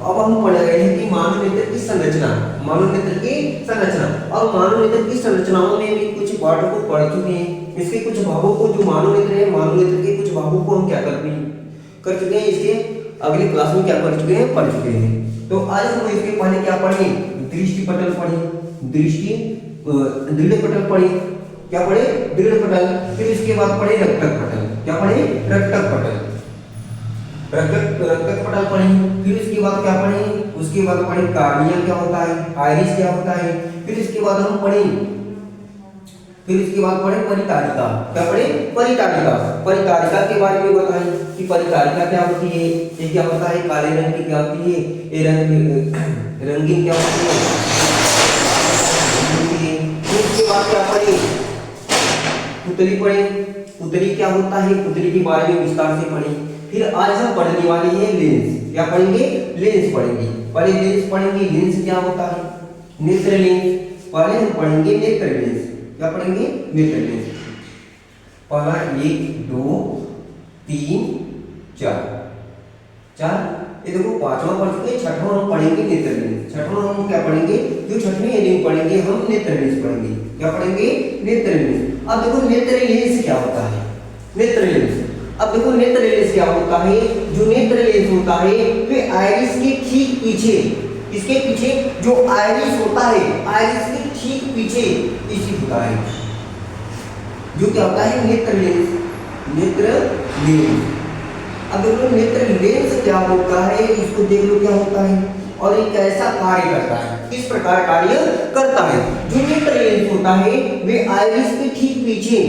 अब हम पढ़ रहे हैं कि मानव नेत्र की संरचना, मानव नेत्र की संरचना। अब मानव नेत्र की संरचनाओं में भी कुछ पार्ट को पढ़ चुके हैं। इसके कुछ भागों को, जो मानव नेत्र है, मानव नेत्र के कुछ भागों को हम क्या कर चुके हैं, इसके अगले क्लास में क्या कर चुके हैं, पढ़ चुके हैं। तो आज हम इसके पहले क्या पढ़े, दृष्टि पटल पढ़े, दृष्टि दृढ़ पटल पढ़े, क्या पढ़े, दृढ़ पटल। फिर इसके बाद पढ़े रक्तक पटल, क्या पढ़े, रक्तक पटल, रक्तक पटल पढ़े। फिर इसके बाद क्या पढ़े, उसके बाद पढ़े कार्निया क्या होता है, आइरिस क्या होता है। फिर इसके बाद हम पढ़े, फिर इसके बाद पढ़े परितारिका, क्या पढ़े, परितारिका। परितारिका के बारे में बताएं कि परितारिका क्या होती है, ये क्या होता है, काले रंग की क्या होती है, ये रंगीन क्या होती है। फिर इसके बाद क्या पढ़े, पुतली पढ़े, पुतली क्या होता है, पुतली के बारे में विस्तार से पढ़े। फिर आज हम पढ़ने वाले हैं लेंस, क्या पढ़ेंगे, लेंस पढ़ेंगे। पहले लेंस पढ़ेंगे, लेंस क्या होता है, नेत्र लेंस। पहले हम पढ़ेंगे नेत्र लेंस, क्या पढ़ेंगे, नेत्र लेंस। पहला 1 2 3 4, ये देखो पांचवा पढ़ चुके, छठवां हम पढ़ेंगे नेत्र लेंस। छठवां हम क्या पढ़ेंगे, जो छठवीं हेडिंग पढ़ेंगे हम नेत्र लेंस पढ़ेंगे, क्या पढ़ेंगे, नेत्र लेंस। अब देखो नेत्र लेंस क्या होता है, नेत्र लेंस। अब देखो नेत्र लेंस क्या होता है, जो नेत्र लेंस होता है वे आइरिस के ठीक पीछे, इसके पीछे जो आइरिस होता है, आइरिस के ठीक पीछे स्थित होता है, जो क्या होता है, नेत्र लेंस, नेत्र लेंस। अब देखो नेत्र लेंस क्या होता है, इसको देख लो क्या होता है और ये कैसा कार्य करता है, किस प्रकार कार्य करता है। जो नेत्र लेंस होता है वे आइरिस के ठीक पीछे,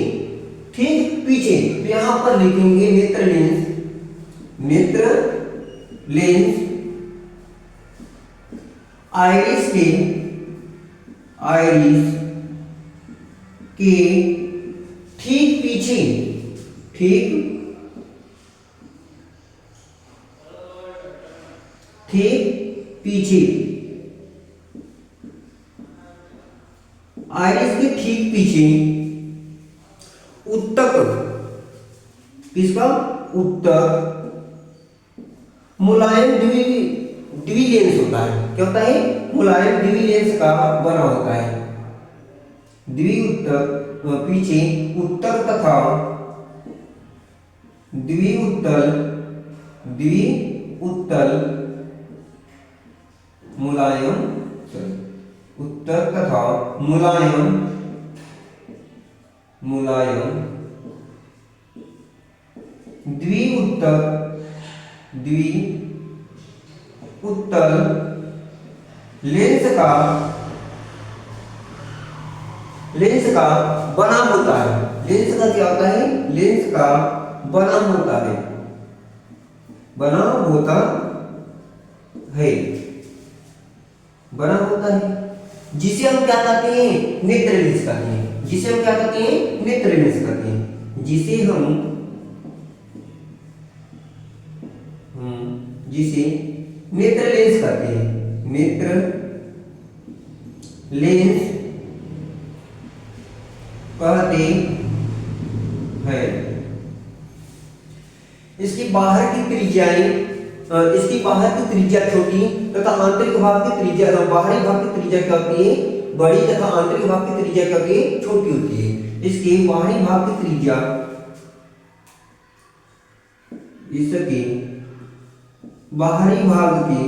ठीक पीछे, तो यहां पर लिखेंगे नेत्र लेंस, नेत्र लेंस आइरिस के, आइरिस के ठीक पीछे, ठीक पीछे, आइरिस के ठीक पीछे उत्तक, किसका, उत्तक मुलायम द्वि लेंस होता है, क्या होता है, मुलायम द्वि लेंस का बना होता है। द्वि उत्तक पीछे उत्तक तथा द्वि उत्तल मुलायम, उत्तक तथा मुलायम द्वि उत्तल लेंस का बनाम होता है। लेंस का क्या होता है, लेंस का बनाम होता है, बनाम होता है, बनाम होता है, जिसे हम क्या कहते हैं, नेत्र लेंस कहते हैं। जिसे हम क्या कहते हैं, नेत्र लेंस कहते हैं। जिसे नेत्र लेंस कहते हैं, नेत्र लेंस कहते हैं। इसकी बाहर की त्रिज्याएं, इसकी बाहर की त्रिज्या छोटी तथा आंतरिक भाग की त्रिज्या, बाहरी भाग की त्रिज्या क्या होती है, बड़ी तथा आंतरिक भाग की त्रिज्या क्या होती है, छोटी होती है। इसके बाहरी भाग की त्रिज्या, इसके बाहरी भाग की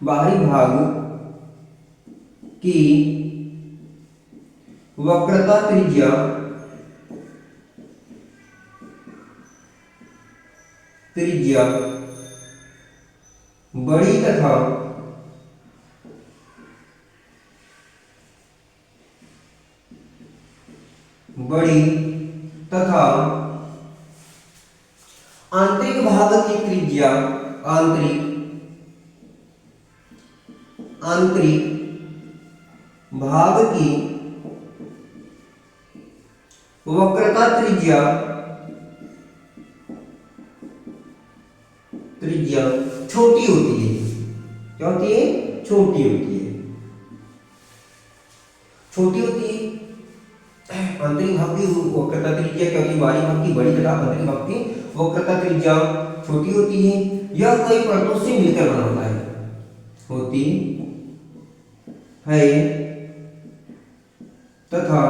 बाहरी भाग की वक्रता त्रिज्या बड़ी तथा आंतरिक भाग की त्रिज्या, आंतरिक भाग की वक्रता त्रिज्या छोटी होती है। क्या होती है, छोटी होती है, छोटी होती है। आंतरिक भाग की वक्रता त्रिज्या क्या होती है, बाहरी भाग की बड़ी तथा आंतरिक भाग की वक्रता त्रिज्या छोटी होती है। यह कई परतों से मिलकर बना होता है, होती है तथा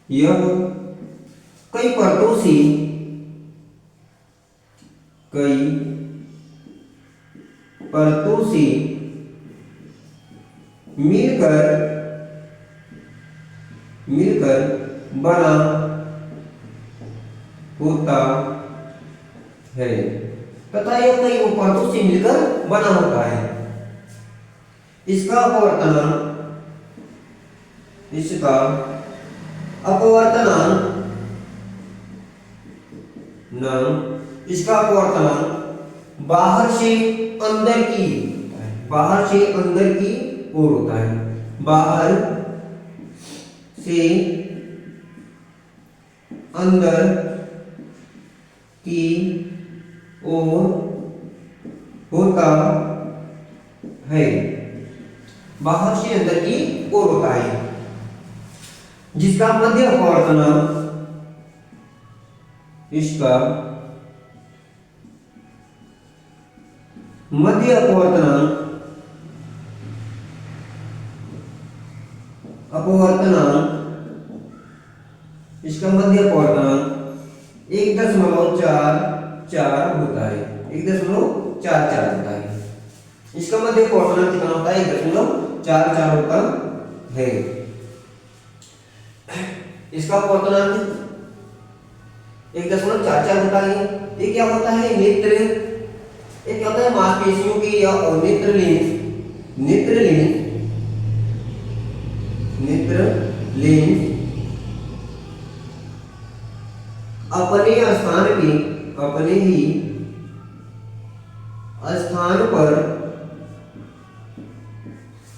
यह कई परतों से मिलकर बना होता है तथा यह कई परतों से मिलकर बना होता है। इसका अपवर्तनांक बाहर से अंदर की ओर होता है, बाहर से अंदर की ओर होता है, बाहर से अंदर की ओर होता है। जिसका मध्य अपवर्तनांक इसका मध्य अपवर्तनांक 1.44 होता है, 1.44 होता है। इसका मध्य अपवर्तनांक कितना होता है, 1.44 होता है। इसका अपवर्तनांक 1.44 होता है। ये क्या होता है, नेत्र, ये क्या होता है, मांसपेशियों की या नेत्र लेंस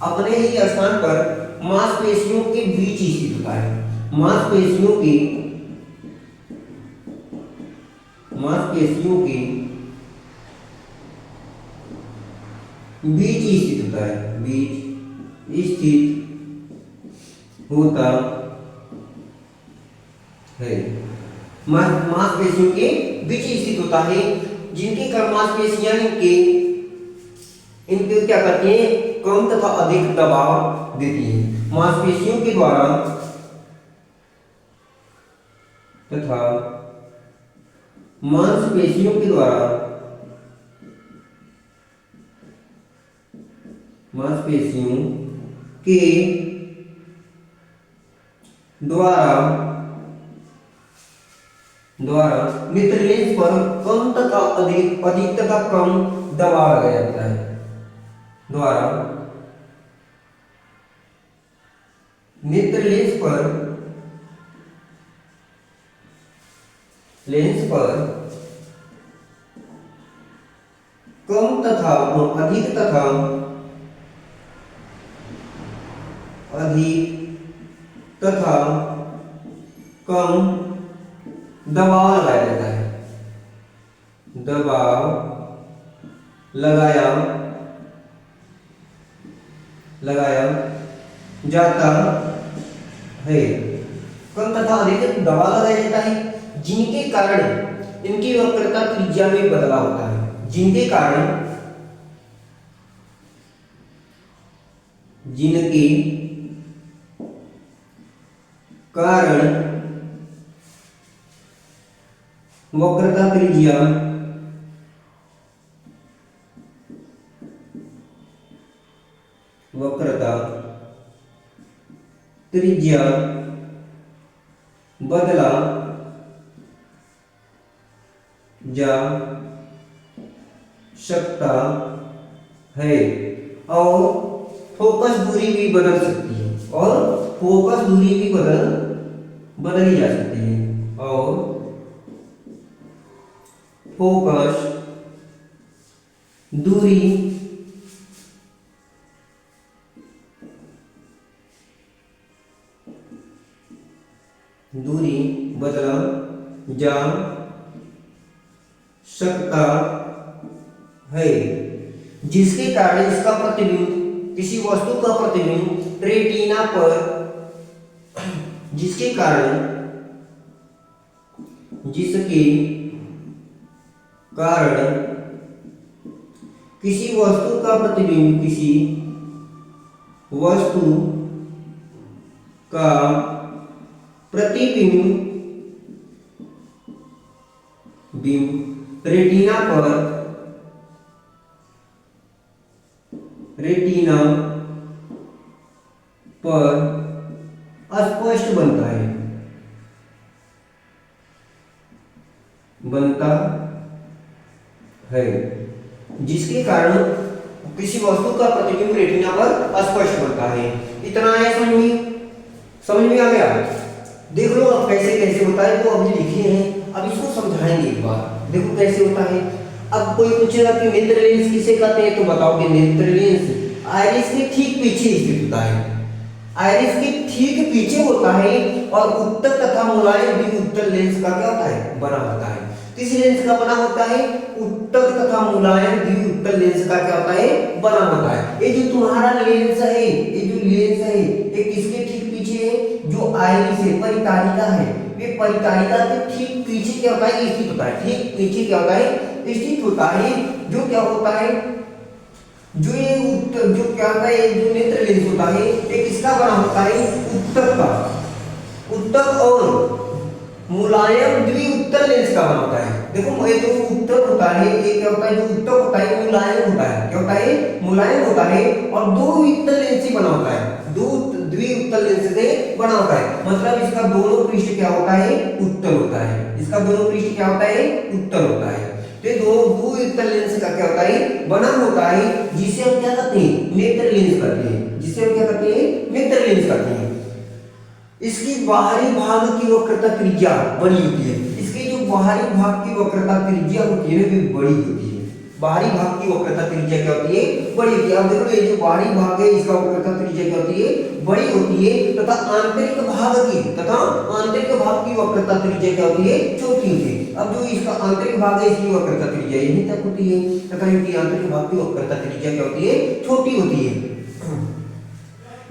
अपने ही स्थान पर मांसपेशियों के बीच स्थित होता है, मांसपेशियों के बीच स्थित होता है, मांसपेशियों के बीच स्थित होता है, जिनके कारण मांसपेशियां इनके क्या करती हैं, कम तथा अधिक दबाव देती हैं। मांसपेशियों के द्वारा नेत्र लेंस पर कम तथा अधिक तथा कम दबाव लगाया जाता है, नेत्र लेंस पर कम तथा अधिक तथा कम दबाव लगाया जाता है, लगाया जाता है, कम तथा अधिक दबाव लगाया जाता है, जिनके कारण इनकी वक्रता त्रिज्या में बदलाव होता है, जिनके कारण वक्रता त्रिज्या बदला जा सकता है और फोकस दूरी भी बदल सकती है, बदली जा सकती है, और फोकस दूरी बदला जा सकता है, जिसके कारण इसका प्रतिबिंब, किसी वस्तु का प्रतिबिंब रेटिना पर जिसके कारण किसी वस्तु का प्रतिबिंब रेटिना पर अस्पष्ट बनता है जिसके कारण किसी वस्तु का प्रतिबिंब रेटिना पर अस्पष्ट बनता है। इतना आया समझ में आ गया। देख लो अब कैसे कैसे होता है, तो अभी लिखे हैं, अब इसको समझाएंगे एक बार। देखो कैसे होता है। अब कोई पूछेगा कि नेत्र लेंस किसे कहते हैं, तो बताओ कि नेत्र लेंस आइरिस के ठीक पीछे स्थित होता है। आइरिस के ठीक पीछे होता है और उत्तक तथा मुलायम द्विउत्तल लेंस का क्या होता है, बना होता है। किस लेंस का बना होता है, उत्तक तथा मुलायम द्विउत्तल लेंस का क्या होता है, बना होता है। ये जो तुम्हारा लेंस है, ये किसके ठीक पीछे है, जो आइरिस है, परितारिका है, ये परितारिका के ठीक पीछे क्या होता है, स्थित होता है। ठीक पीछे क्या होता है, स्थित होता है। जो क्या होता है, जो नेत्र लेंस होता है, ये किसका बना होता है, उत्तक का। उत्तक और मुलायम द्विउत्तल लेंस का बना होता है। देखो ये जो उत्तक होता है, ये क्या होता है, जो उत्तक होता है मुलायम होता है। क्या होता है, मुलायम होता है और दो उत्तल लेंस से बना होता है। दो द्विउत्तल लेंस से बना होता है, मतलब इसका दोनों पृष्ठ क्या होता है, उत्तल होता है। इसका दोनों पृष्ठ क्या होता है, उत्तल होता है। तो दो उत्तल लेंस का क्या होता है, बना होता है, जिसे हम क्या कहते हैं, नेत्र लेंस कहते हैं। जिसे हम क्या कहते हैं, नेत्र लेंस कहते हैं। इसकी बाहरी भाग की वक्रता त्रिज्या बड़ी होती है। इसके जो बाहरी भाग की वक्रता त्रिज्या होती है वे बड़ी होती है। बाहरी भाग की वक्रता त्रिज्या क्या होती है, बड़ी होती है। अब देखो ये जो बाहरी भाग है, इसका वक्रता त्रिज्या क्या होती है, बड़ी होती है, तथा आंतरिक भाग की वक्रता त्रिज्या क्या होती है, छोटी होती है। अब जो इसका आंतरिक भाग है, इसकी वक्रता त्रिज्या यहीं तक होती है, तथा इनकी आंतरिक भाग की वक्रता त्रिज्या क्या होती है, छोटी होती है।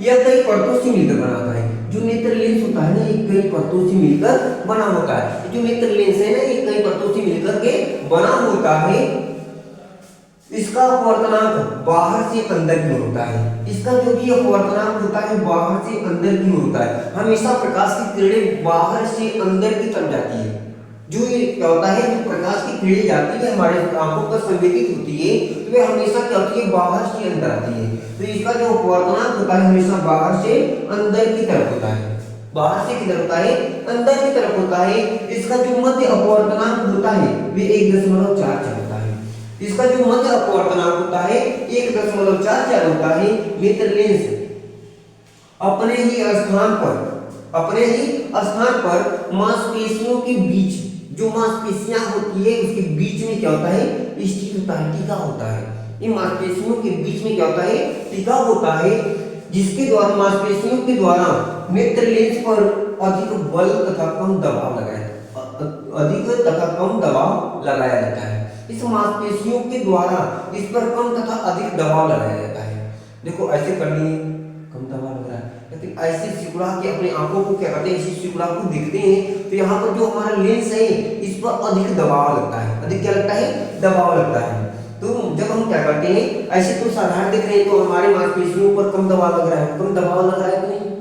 यह कई परतों से मिलकर बना होता है। जो नेत्र लेंस होता है ना, ये कई परतों से मिलकर बना होता है। जो नेत्र लेंस है ना, ये कई परतों से मिलकर के बना होता है। इसका अपवर्तनांक बाहर से अंदर की ओर होता है। इसका जो भी अपवर्तनांक होता है बाहर से अंदर की ओर होता है। हमेशा प्रकाश की किरणें बाहर से अंदर की तरफ जाती है। जो ये क्या होता है, जो प्रकाश की किरणें जाती है हमारे आंखों पर संवेदित होती है, तो वे हमेशा क्या होती है, बाहर से अंदर आती है। तो इसका जो अपवर्तनांक होता है हमेशा बाहर से अंदर की तरफ होता है। बाहर से किधर होता है, अंदर की तरफ होता है। इसका जो मध्य अपवर्तनांक होता है वे 1.44 होता है। इसका जो मध्य अपवर्तनांक होता है 1.44 होता है। नेत्र लेंस अपने ही स्थान पर मांसपेशियों के बीच, जो मांसपेशियां होती है उसके बीच में क्या होता है, स्थित होता है, टिका होता है। इन मांसपेशियों के बीच में क्या होता है, टिका होता है, जिसके द्वारा मांसपेशियों के द्वारा नेत्र लेंस पर अधिक बल तथा कम दबाव लगाया जाता है। इस मांसपेशियों के द्वारा इस पर कम तथा अधिक दबाव लगाया जाता है। देखो ऐसे कर लिए, कम दबाव लग रहा है, लेकिन ऐसे सिकुड़ा के अपने आंखों को क्या करते हैं, इसी सिकुड़ा को देखते हैं, तो यहाँ पर जो हमारा लेंस है इस पर अधिक दबाव लगता है। अधिक क्या लगता है, दबाव लगता है। तो जब हम क्या करते हैं, ऐसे तो साधारण देख रहे हैं तो हमारे मांसपेशियों पर कम दबाव लग रहा है, कम दबाव लग रहा है कि नहीं।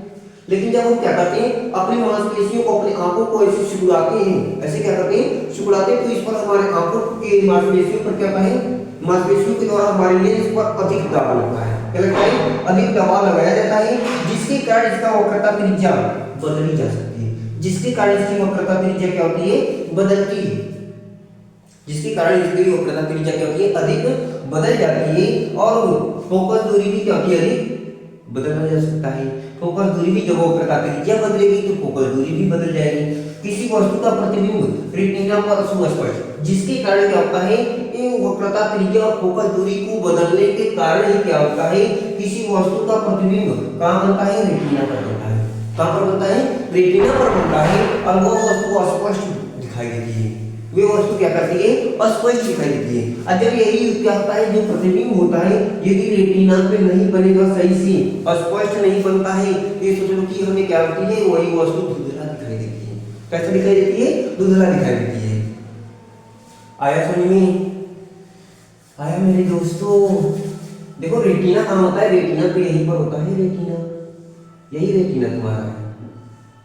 लेकिन जब हम क्या करते हैं, अपनी मांसपेशियों को, अपनी आंखों को ऐसे सिकुड़ाते हैं, ऐसे क्या करते हैं, सिकुड़ाते हैं, तो इस पर हमारे आंखों के मांसपेशियों पर क्या है, मांसपेशियों के द्वारा हमारे लेंस पर अधिक दबाव लगता है। क्या लगता है, अधिक दबाव लगाया जाता है, जिसके कारण इसका वक्रता त्रिज्या बदली जा सकती है। जिसके कारण इसकी वक्रता त्रिज्या क्या होती है, बदलती है। जिसके कारण इसकी वक्रता त्रिज्या क्या होती है, अधिक बदल जाती है। और फोकस दूरी भी क्या होती है, अधिक बदला जा सकता है। फोकस दूरी भी, जब वक्रता त्रिज्या बदलेगी तो फोकस दूरी भी बदल जाएगी। किसी वस्तु का प्रतिबिंब रेटिना पर सुस्पष्ट, जिसके कारण क्या होता है, इन वक्रता त्रिज्या और फोकस दूरी को बदलने के कारण ही क्या होता है, किसी वस्तु का प्रतिबिंब कहाँ बनता है, रेटिना पर बनता है। कहाँ पर बनता है, रेटिना पर बनता है, और वो वस्तु स्पष्ट दिखाई देती है। वे वस्तु क्या करती है, अस्पष्ट दिखाई देती है। और जब यही क्या होता है, जो प्रतिबिंब होता है यदि रेटिना पे नहीं बनेगा, सही से अस्पष्ट नहीं बनता है, तो ये सोच लो कि हमें क्या होती है, वही वस्तु धुंधला दिखाई देती है। कैसे दिखाई देती है, धुंधला दिखाई देती है। आया समझ में, आया मेरे दोस्तों। देखो रेटिना कहाँ होता है, रेटिना तो यहीं पर होता है, रेटिना, यही रेटिना तुम्हारा है,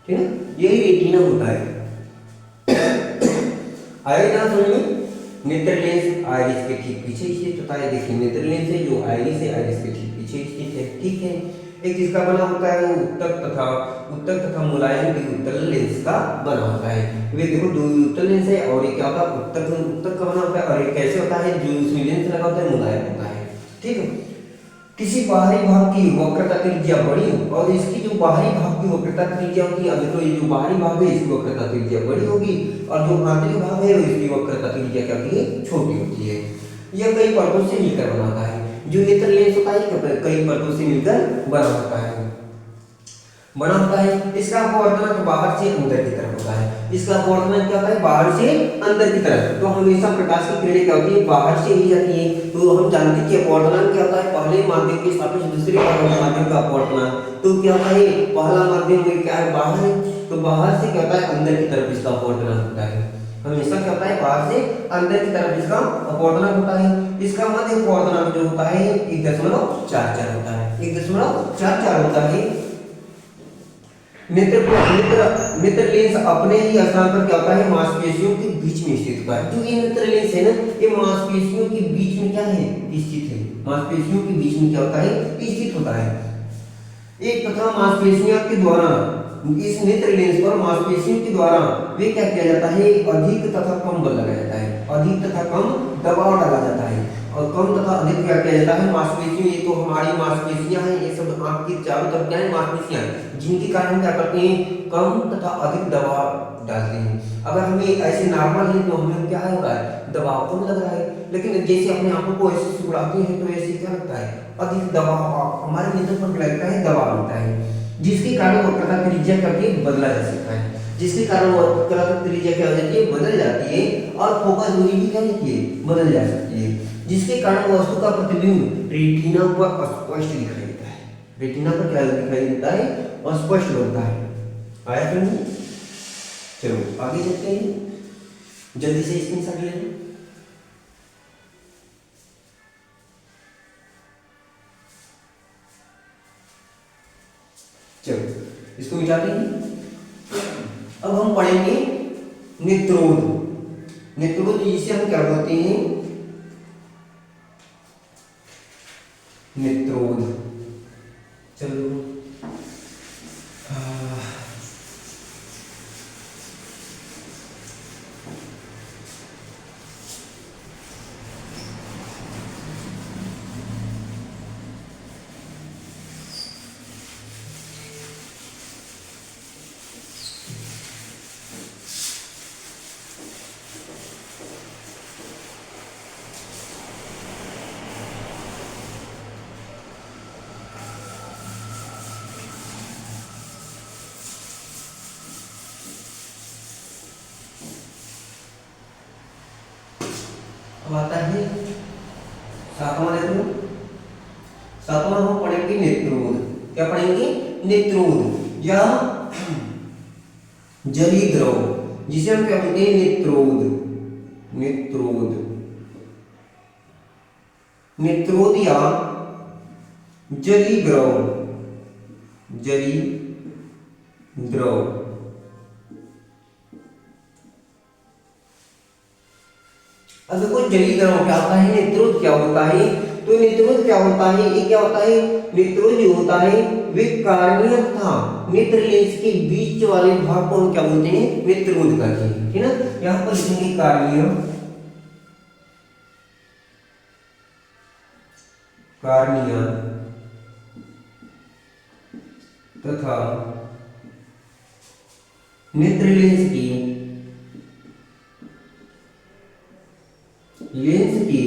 ठीक है, यही रेटिना होता है। आया ना समझ में। नेत्र लेंस आइरिस के ठीक पीछे स्थित होता है। देखिए नेत्र लेंस है जो आइरिस है, आइरिस के ठीक पीछे स्थित है, ठीक है। एक किसका बना होता है, उत्तक तथा मुलायम उत्तल लेंस का बना होता है। वे देखो दो उत्तल लेंस है और एक क्या होता है, उत्तक का बना होता है, और एक कैसे होता है, जो उसमें लेंस लगा होता है मुलायम होता है, ठीक है। किसी बाहरी भाग की वक्रता त्रिज्या बड़ी और इसकी जो बाहरी भाग की वक्रता त्रिज्या होती है, देखो ये जो बाहरी भाग है इसकी वक्रता त्रिज्या बड़ी होगी और जो आंतरिक भाग है इसकी वक्रता त्रिज्या क्या होती है, छोटी होती है। यह कई परतों से मिलकर बना होता है। जो नेत्र लेंस होता है कई परतों से मिलकर बना होता है। इसका अपवर्तन तो बाहर से अंदर की तरफ होता है। इसका अपवर्तन क्या होता है, बाहर से अंदर की तरफ। तो हमेशा प्रकाश की किरणें क्या होती है, बाहर से ही जाती है। तो हम जानते हैं कि अपवर्तन क्या होता है, पहले माध्यम के सापेक्ष दूसरे माध्यम का अपवर्तन। तो क्या होता है, पहला माध्यम में क्या है, बाहर है, तो बाहर से क्या होता है, अंदर की तरफ इसका अपवर्तन होता है। हमेशा क्या होता है, बाहर से अंदर की तरफ इसका अपवर्तन होता है। इसका मध्य अपवर्तन जो होता है 1.44 होता है, 1.44 होता है। नेत्र लेंस अपने ही स्थान पर क्या होता है, मांसपेशियों के बीच में स्थित होता है। जो ये नेत्र लेंस है ना, ये मांसपेशियों के बीच में क्या है, स्थित है। मांसपेशियों के बीच में क्या होता है, स्थित होता है। एक तथा मांसपेशियों के द्वारा, इस नेत्र लेंस पर मांसपेशियों के द्वारा वे क्या किया जाता है, अधिक तथा कम बल लगाया जाता है, अधिक तथा कम दबाव डाला जाता है। और कम तथा अधिक क्या किया जाता है, मांसपेशियों, ये तो हमारी मांसपेशियां हैं, ये सब आंख की चारों तरफ क्या है, मांसपेशियां, जिनके कारण क्या करते हैं, कम तथा अधिक दबाव डालते हैं। अगर हमें ऐसे नॉर्मल है तो हमें क्या हो रहा है, दबाव कम लग रहा है। लेकिन जैसे अपने आंखों को ऐसे सुड़ाते हैं तो ऐसे क्या लगता है, अधिक दबाव हमारे नेत्र पर लगता है, दबाव होता है, जिसके कारण वक्रता त्रिज्या करके बदला जा सकता है। जिसके कारण वक्रता त्रिज्या क्या हो जाती है, बदल जाती है, और फोकस दूरी भी क्या होती है, बदल जा सकती है। जिसके कारण वस्तु का प्रतिबिंब रेटिना पर स्पष्ट दिखाई देता है। रेटिना पर क्या दिखाई देता है, स्पष्ट बनता है। आया समझ। चलो आगे चलते हैं, जल्दी से स्क्रीनशॉट ले लो। चलो इसको मिटाते हैं। अब हम पढ़ेंगे नेत्रोध। नेत्रोध जिसे हम क्या बोलते हैं, नेत्रोध। चलो अब आता है सातवां लेवल। सातवां हम पढ़ेंगे नेत्रोध। क्या पढ़ेंगे, नेत्रोध या जली द्रव, जिसे हम क्या बोलते हैं, नेत्रोध। नेत्रोध, नेत्रोध या जली द्रव, जली द्रव। अब देखो जली द्रव क्या होता है, नेत्रोध क्या होता है। तो नेत्रोध क्या होता है, ये क्या होता है, नेत्रोध जो होता है वे कार्निया तथा नेत्र लेंस के बीच वाले भाग को हम क्या बोलते हैं, नेत्रोध कहते हैं, है ना। यहाँ पर लिखेंगे कार्निया, कार्निया तथा नेत्र लेंस की, लेंस के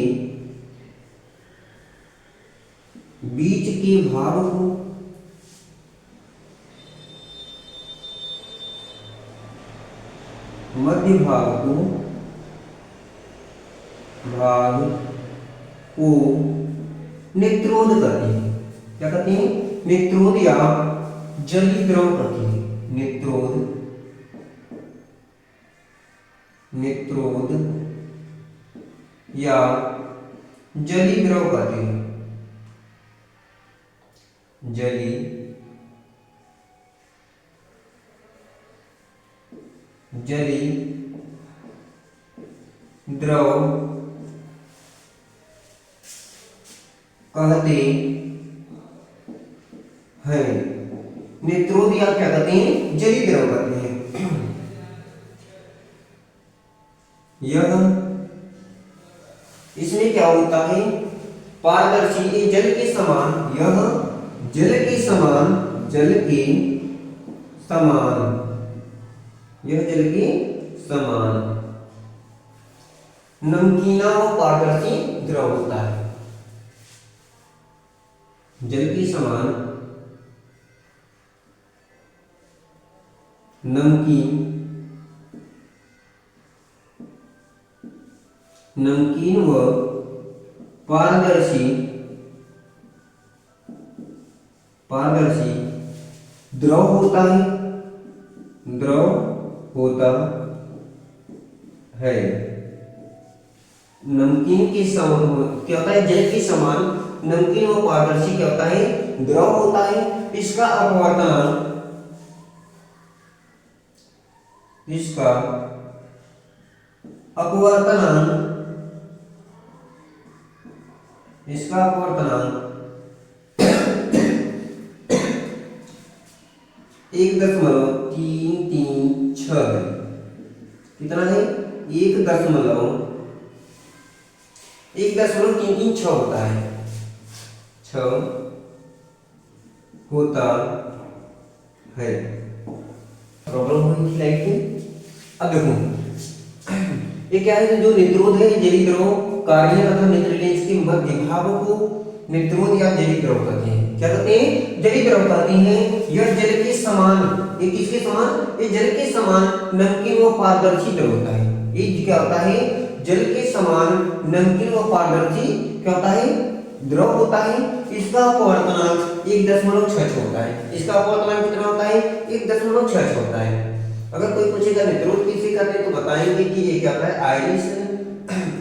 बीच के भाग को मध्य भाग को भाग को नेत्रोद कहते हैं। क्या कहते हैं? नेत्रोद या जलीय द्रव कहते हैं। नेत्रोद, नेत्रोद या जलीय द्रव कहते हैं। जलीय द्रव कहते हैं। नेत्रोद या क्या कहते हैं? जलीय द्रव कहते हैं। यह इसमें क्या होता है? पारदर्शी, ये जल के समान, यह जल के समान, जल के समान, यह जल के समान नमकीना व पारदर्शी द्रव होता है। जल के समान नमकीन व पारदर्शी द्रव होता है। द्रव होता है। नमकीन के समान क्या होता है? जल के समान नमकीन व पारदर्शी क्या होता है? द्रव होता है। इसका अपवर्तनांक, इसका अपवर्तनांक 1.336 है। कितना है? 1.336 होता है। 6 होता है। प्रॉब्लम हुई लाइट की। अब देखो ये क्या है? जो नेत्रोद है, जलीय द्रव कार्य तथा नेत्र लेंस के मध्य भाग को नेत्रोद या जलीय द्रव कहते हैं। क्या कहते हैं? जलीय द्रव कहते हैं। यह जल के समान, ये किसके समान? ये जल के समान नमकीन व पारदर्शी द्रव होता है। ये क्या होता है? जल के समान नमकीन व पारदर्शी क्या होता है? द्रव होता है। इसका अपवर्तनांक 1.66 होता है। इसका अपवर्तनांक कितना होता है? 1.66 होता है। अगर कोई पूछेगा नेत्रोद किसे कहते हैं तो बताएंगे कि ये क्या होता है? आइरिस,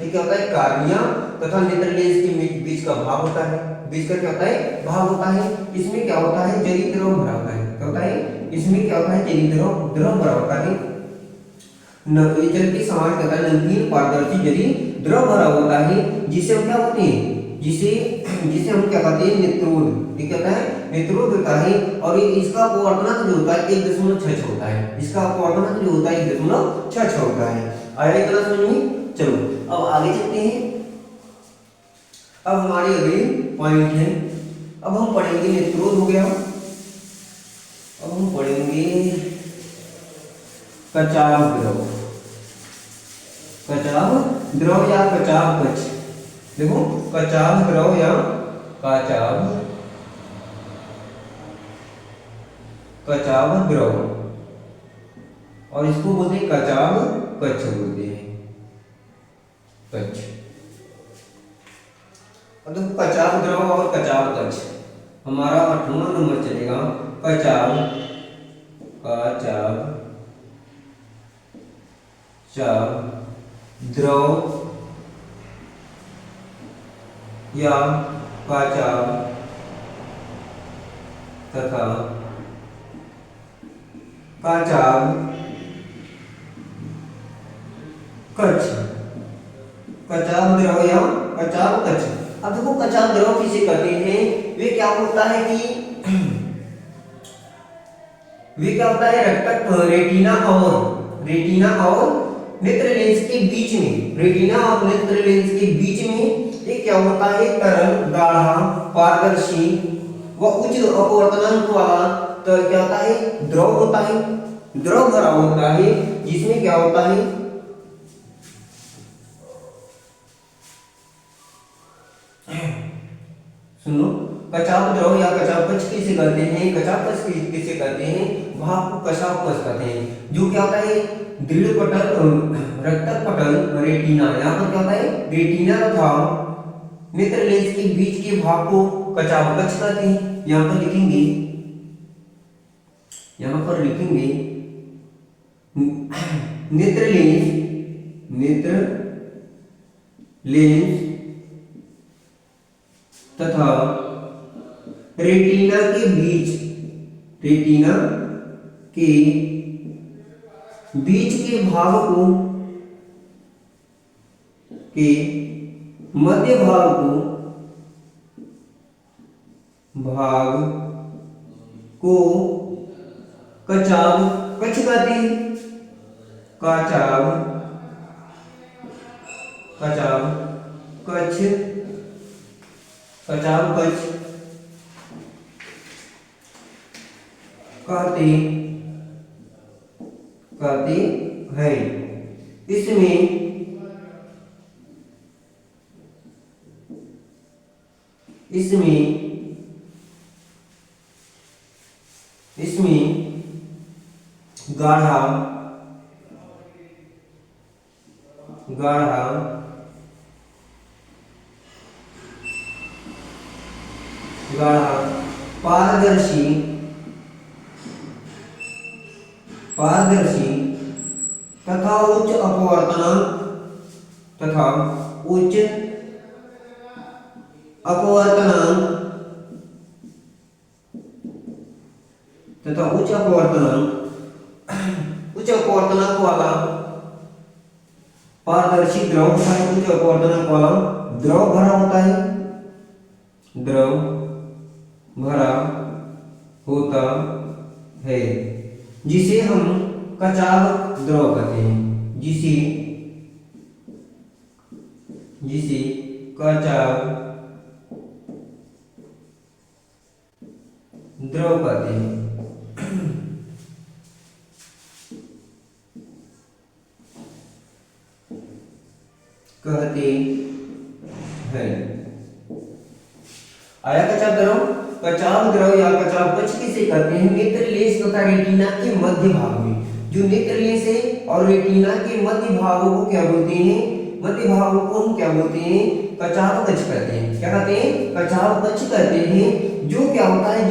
ये क्या होता है? कार्निया तथा नेत्र लेंस के बीच का भाग होता है। बीच का क्या होता है? भाग होता है। इसमें क्या होता है? जलीय द्रव भरा होता है। क्या होता है? इसमें क्या होता है? जलीय द्रव भरा होता है। ये जल के समान कहता है नमकीन पारदर्शी जलीय द्रव भरा होता है, जिसे हम क्या कहते हैं? जिसे हम क्या कहते हैं? नेत्रोद। ये कहता है नेत्रोद होता है। और ये इसका अपवर्तनांक जो होता है 1.66 होता है। इसका अपवर्तनांक जो होता है 1.66 होता है। आया इतना समझ में? चलो अब आगे चलते हैं। अब हमारी अगली पॉइंट है, अब हम पढ़ेंगे नेत्रोद हो गया। अब हम पढ़ेंगे कचाव द्रव। कचाव द्रव या कचाव कच्छ। देखो कचाव द्रव या कचाव द्रव, और इसको बोलते हैं कचाव कच्छ बोलते हैं। कच्छ। अब देखो कचाव द्रव और कचाव कच्छ, हमारा 8वां नंबर चलेगा। कचाव द्रव या कचाव तथा कचाव कच्छ। कचाव द्रव या कचाव कच्छ। अब देखो कचाव द्रव किसे कहते हैं? वे क्या होता है कि रेटिना और नेत्र लेंस के बीच में, रेटिना और नेत्र लेंस के बीच में ये क्या होता है? तरल, गाढ़ा, पारदर्शी व उच्च अपवर्तनांक वाला तो क्या होता है? द्रव होता है। द्रव भरा होता है, जिसमें क्या होता है? सुनो, कचाप द्रव या कचापकच किसे कहते हैं, कचापकच किसे कहते हैं, भाग को कचापकच कहते हैं। जो क्या होता है, दृढ़ पटल रक्तक पटल रेटिना, यहाँ पर क्या होता है, रेटिना तथा नेत्र लेंस के बीच के भाग को कचापकच कहते हैं। यहाँ पर लिखेंगे, यहाँ पर लिखेंगे नेत्र लेंस तथा रेटिना के बीच के भाग को मध्य भाग को कचापकच कहते हैं। कचापकच कहते हैं। इसमें गाढ़ा पारदर्शी तथा उच्च अपवर्तनांक वाला पारदर्शी द्रव होता है। उच्च अपवर्तनांक वाला द्रव भरा होता है, जिसे हम कचाप द्रव कहते हैं। जिसे कचाप द्रव कहते हैं। आया कचाप द्रव या कचापकच किसे कहते हैं, नेत्र लेंस तथा रेटिना के मध्य भाग में, जो नेत्र लेंस है और रेटिना के मध्य भागों को क्या बोलते हैं, मध्य भागों को हम क्या बोलते हैं, कचापकच कहते हैं। क्या कहते हैं, कचापकच कहते हैं। जो क्या होता है,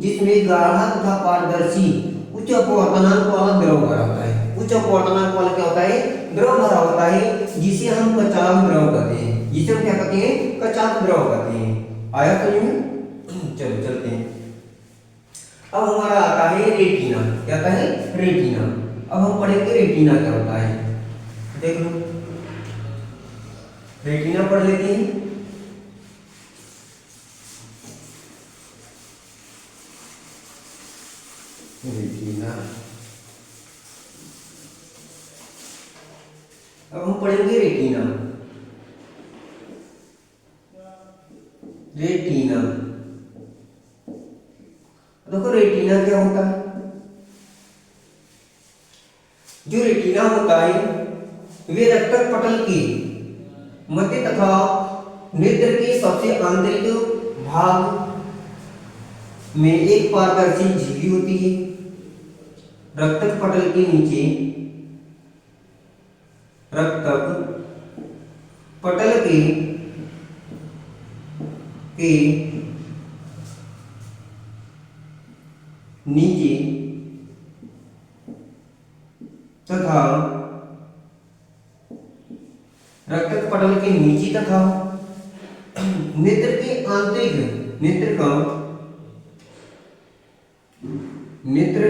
जिसमें गाढ़ा तथा पारदर्शी उच्च अपवर्तनांक वाला द्रव भरा होता है। उच्च अपवर्तनांक वाला क्या होता है, द्रव भरा होता है, जिसे हम कचाप द्रव कहते हैं। जिसे हम क्या कहते हैं, कचाप द्रव कहते हैं। आया तो नहीं? चलो चलते हैं। अब हमारा आता है रेटिना। क्या आता है, रेटिना। अब हम पढ़ेंगे रेटिना क्या होता है। देख लो, रेटिना पढ़ लेते हैं। रेटिना, अब हम पढ़ेंगे रेटिना। देखो रेटिना क्या होता है। जो रेटिना होता है वे रक्तक पटल के मध्य तथा नेत्र के सबसे आंतरिक भाग में एक पारदर्शी झिल्ली होती है। रक्तक पटल के नीचे रक्तक पटल के नीचे तथा रक्तक पटल के नीचे तथा नेत्र के आंतरिक नेत्र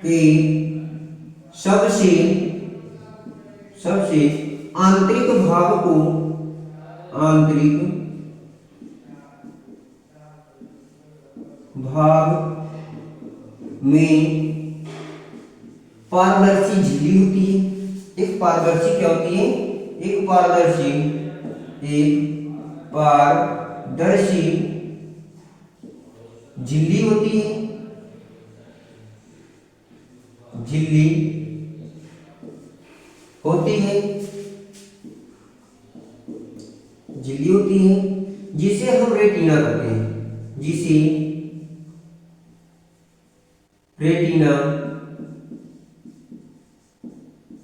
के सबसे आंतरिक भाग को में पारदर्शी झिल्ली होती है। एक पारदर्शी क्या होती है, एक पारदर्शी झिल्ली होती है। झिल्ली होती है जिसे हम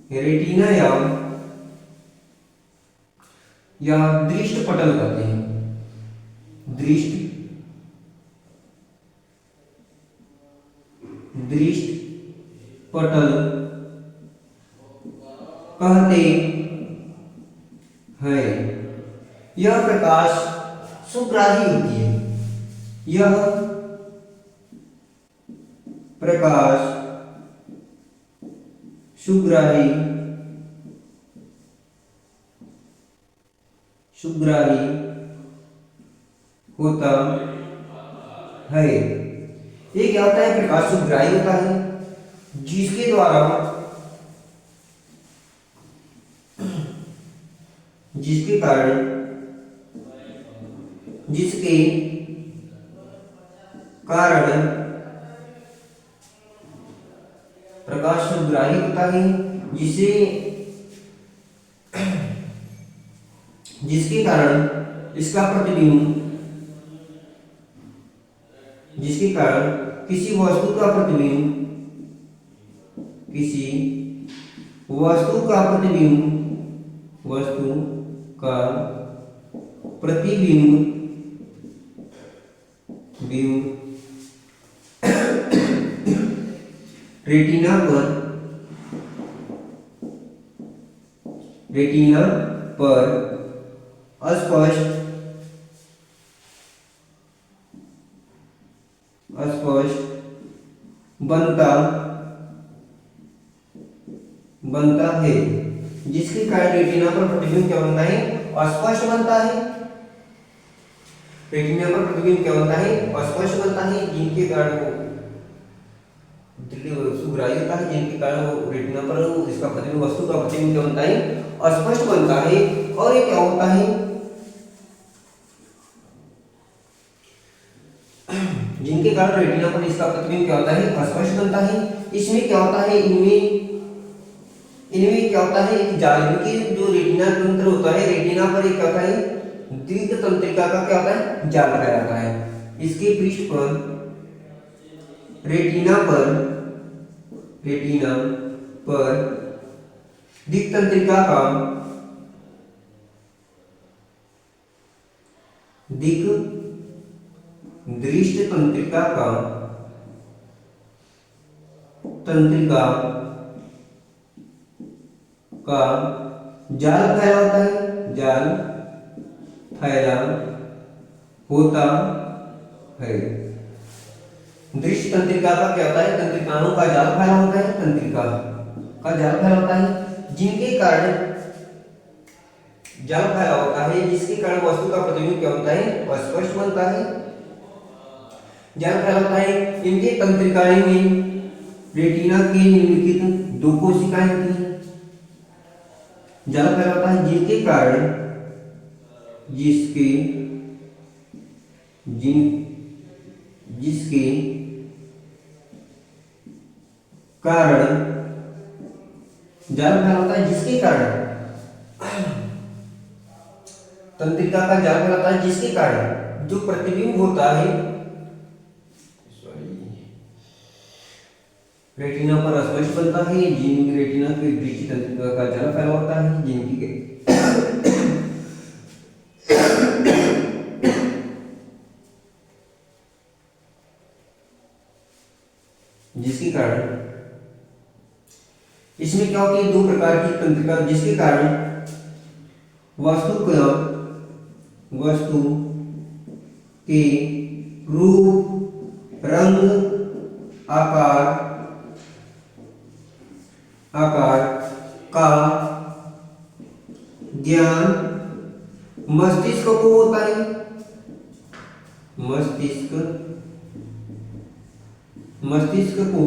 रेटिना या दृष्टि पटल कहते हैं, दृष्टि पटल कहते हैं। यह प्रकाश सुग्राही होती है, यह प्रकाश सुग्राही होता है। ये क्या होता है? प्रकाश सुग्राही होता है, जिसके द्वारा जिसके कारण प्रकाश सुग्राही होता है, जिसके कारण इसका प्रतिबिंब, जिसके कारण किसी वस्तु का प्रतिबिंब रेटिना पर अस्पष्ट बनता है, जिसके कारण रेटिना पर प्रतिबिंब क्या बनता है? अस्पष्ट बनता है। रेटिना पर प्रतिबिंब क्या बनता है? अस्पष्ट बनता है, जिनके कारण वो सुग्राही होता है, जिनके कारण वो रेटिना पर इसका प्रतिबिंब, वस्तु का प्रतिबिंब क्या बनता है? अस्पष्ट बनता है। और ये क्या होता है? जिनके कारण रेटिना पर इसका प्रतिबिंब क्या होता है? अस्पष्ट बनता है। इसमें क्या होता है? इनमें क्या होता है? एक जाल की जो रेटिना तंत्र होता है, रेटिना पर एक क्या होता है? दीर्घ तंत्रिका का क्या होता है? जाल पाया जाता है। इसके पृष्ठ पर रेटिना पर दीर्घ तंत्रिका का दृष्टि तंत्रिका का जाल फैला होता है। दृष्टि तंत्रिका का क्या होता है? तंत्रिकाओं का जाल फैला होता है, तंत्रिका का जाल फैला होता है, जिनके कारण जाल फैला होता है, जिसके कारण वस्तु का प्रतिबिंब क्या होता है? अस्पष्ट बनता है। जाल फैला होता है। इनके तंत्रिकाएं में रेटिना के निम्नलिखित दो कोशिकाएं होती हैं। जाल फैला होता है, जिसके कारण जाल फैला होता है, जिसके कारण तंत्रिका का जाल फैला होता है, जिसके कारण जो प्रतिबिंब होता है रेटिना पर अस्पष्ट बनता है, जिनकी रेटिना की दृष्टि तंत्रिका का जाल फैला होता है, जिसके कारण इसमें क्या होती है? दो प्रकार की तंत्रिका, जिसके कारण वस्तु के रूप, रंग, आकार का ज्ञान मस्तिष्क को होता है। मस्तिष्क को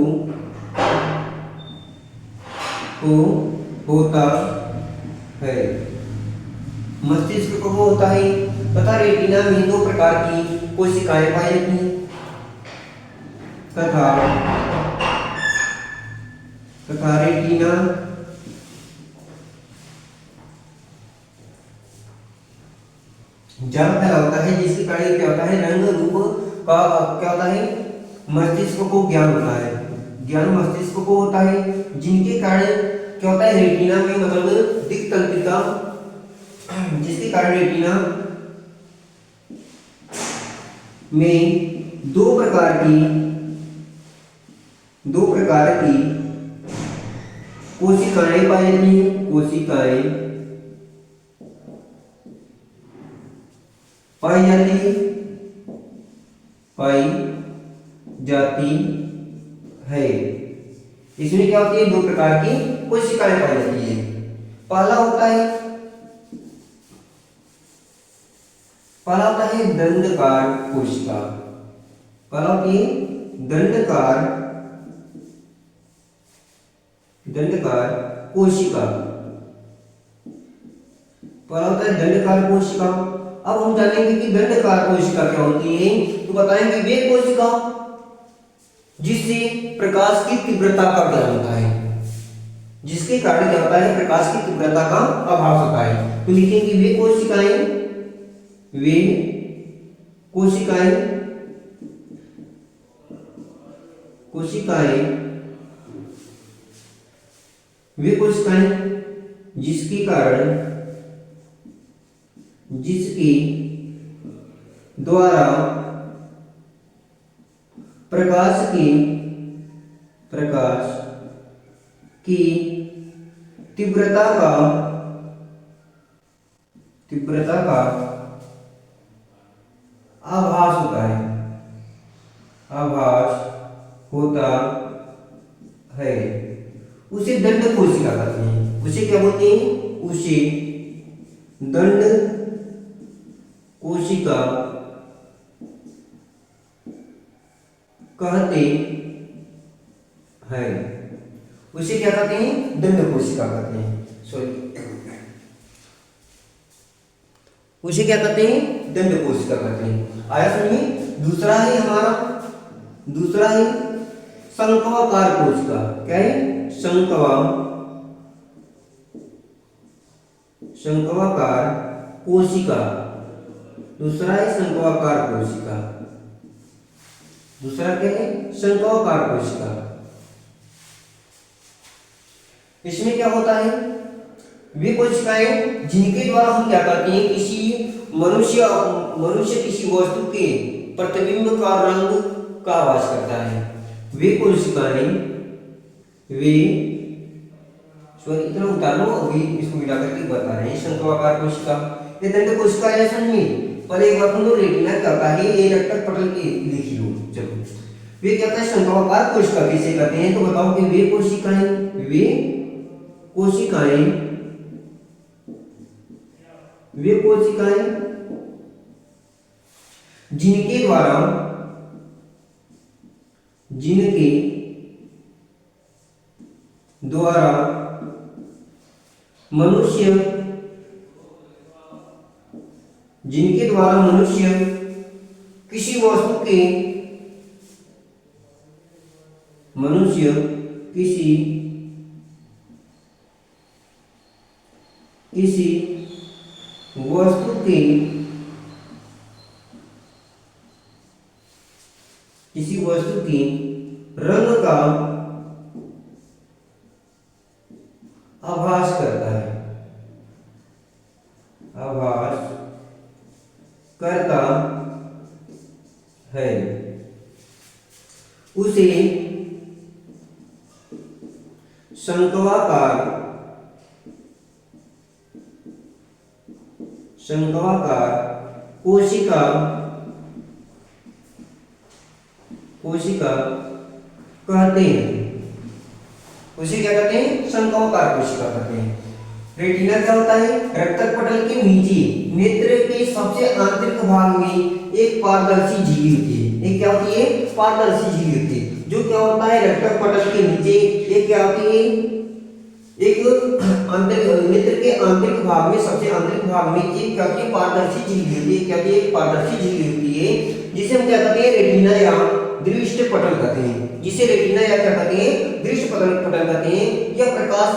होता है। मस्तिष्क को होता है तथा रेटिना में दो प्रकार की कोशिकाएं पाई जाती हैं तथा रेटिना जाल फैला होता है, जिसके कारण क्या होता है? रंग रूप का क्या होता है? मस्तिष्क को ज्ञान होता है, ज्ञान मस्तिष्क को होता है, जिनके कारण क्या होता है रेटिना में, मतलब दिक् तंत्रिका, जिसके कारण रेटिना में दो प्रकार की कोशिकाएं पाई जाती हैं, कोशिकाएं पाई जाती है। इसमें क्या होती है, दो प्रकार की कोशिकाएं पाई जाती है। पहला होता है दंडकार कोशिका, पहला होती है दंडकार कोशिका, पहला होता है दंडकार कोशिका। अब हम जानेंगे कि दंडकार कोशिका क्या होती है, तो बताएंगे वे कोशिका जिससे प्रकाश की तीव्रता का ज्ञान होता है, जिसके कारण क्या होता है, प्रकाश की तीव्रता का अभाव होता है। तो लिखेंगे वे कोशिकाएं जिसके द्वारा प्रकाश की तीव्रता का आभास होता है, उसे दंड कोशिका कहते हैं। उसे क्या बोलते हैं, उसे दंड कोशिका कहते हैं। उसे क्या कहते हैं, दंड कोशिका कहते हैं। उसे क्या कहते हैं, दंड कोशिका कहते हैं। आया सुनिए, दूसरा है शंक्वाकार कोशिका। क्या है, शंक्वाकार कोशिका। दूसरा है शंक्वाकार कोशिका। दूसरा क्या है, शंक्वाकार कोशिका। इसमें क्या होता है, वे कोशिकाएं जिनके द्वारा हम क्या करते हैं, किसी मनुष्य किसी वस्तु के प्रतिबिंब का रंग का आभास करता है। वे कोशिकाएं इतना उतार लो, अभी इसको मिला करके बता रहे हैं। शंक्वाकार कोशिका, ये दंड कोशिका है। समझिए, पहले एक बार हम लोग रेटिना क्या होता है, ये रक्तक पटल के लिख लो। चलो, वे क्या होता है, शंक्वाकार कोशिका किसे कहते हैं, तो बताओ कि वे कोशिकाएं जिनके द्वारा मनुष्य किसी वस्तु के रंग का आभास करता है, उसे शंक्वाकार कोशिका कहते हैं। उसे क्या कहते हैं, शंक्वाकार कोशिका कहते हैं। रेटिना क्या होता है, रक्तक पटल के नीचे नेत्र के सबसे आंतरिक भाग में एक पारदर्शी झिल्ली होती है। एक क्या होती है, पारदर्शी झिल्ली होती है, जो क्या होता है, रक्तक पटल के नीचे एक क्या होती है, एक नेत्र के आंतरिक भाग में, सबसे आंतरिक भाग में एक क्या होती है, पारदर्शी झिल्ली होती है। क्या होती है, एक पारदर्शी झिल्ली होती है, जिसे हम क्या कहते हैं, रेटिना या दृष्ट पटल कहते हैं। जिसे रेटिना या क्या कहते हैं, दृष्ट पटल कहते हैं। यह प्रकाश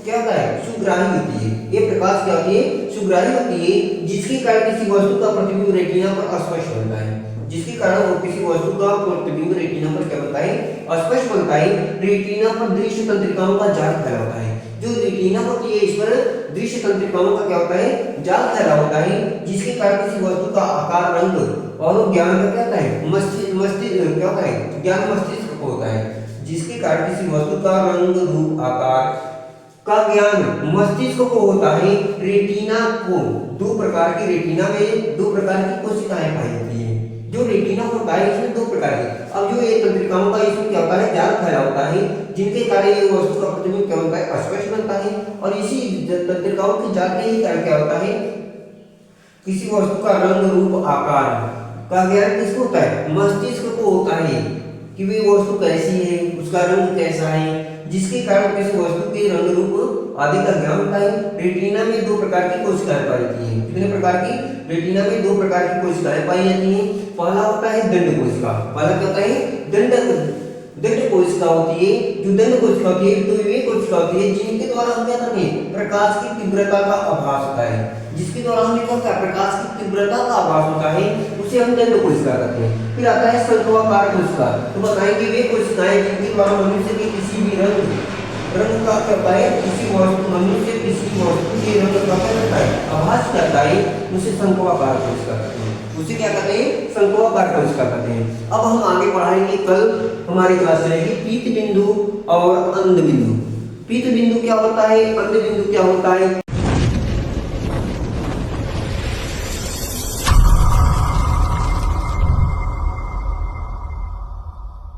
क्या होता है, सुग्राही होती है। ये प्रकाश क्या होती है, सुग्राही होती है, जिसके कारण किसी वस्तु का प्रतिबिंब रेटिना पर स्पष्ट होता है। जिसके कारण वो किसी वस्तु का प्रतिबिंब रेटिना पर क्या बनता है, स्पष्ट बनता है। रेटिना पर दृश्य तंत्रिकाओं का जाल फैला होता है। जो रेटिना होती है इस पर दृश्य तंत्रिकाओं का क्या होता है, जाल फैला होता है, जिसके कारण किसी वस्तु का आकार, रंग और ज्ञान का क्या होता है, मस्तिष्क क्या होता है, ज्ञान मस्तिष्क को होता है। जिसके कारण किसी वस्तु का रंग, रूप, आकार का ज्ञान मस्तिष्क को होता है। रेटिना को दो प्रकार की, रेटिना में दो प्रकार की कोशिकाएं पाई जाती है। जो रेटिना होता है इसमें दो प्रकार के, अब जो ये तंत्रिकाओं का इसमें क्या होता है, जाल फैला होता है, जिनके कारण ये वस्तु का प्रतिबिंब क्या होता है, स्पष्ट बनता है। और इसी तंत्रिकाओं के जाल के ही कारण क्या होता है, किसी वस्तु का रंग, रूप, आकार का ज्ञान किसको होता है, मस्तिष्क को होता है कि वे वस्तु कैसी है, उसका रंग कैसा है, जिसके कारण किसी वस्तु के रंग, रूप आदि का ज्ञान होता है। रेटिना में दो प्रकार की कोशिकाएं पाई जाती हैं। कितने प्रकार की, रेटिना में दो प्रकार की कोशिकाएं पाई जाती हैं। पहला होता है दंड कोशिका। पहला क्या होता है, दंड कोशिका होती है। जो दंड कोशिका होती है तो वे कोशिका होती है जिनके द्वारा हम क्या करते हैं, प्रकाश की तीव्रता का आभास होता है। जिसके द्वारा हमें क्या होता है, प्रकाश की तीव्रता का आभास होता है, उसे हम दंड कोशिका कहते हैं। फिर आता है शंक्वाकार कोशिका। तो बताएंगे वे कोशिकाएं जिनके द्वारा मनुष्य के किसी भी रंग का क्या होता है, किसी वस्तु, मनुष्य किसी वस्तु के रंग का क्या करता है, आभास करता है, उसे शंक्वाकार कोशिका कहते हैं। उसे क्या कहते हैं, शंक्वाकार कोशिका कहते हैं। अब हम आगे पढ़ाएंगे, कल हमारी क्लास रहेगी पीत बिंदु और अंध बिंदु। पीत बिंदु क्या होता है, अंध बिंदु क्या होता है।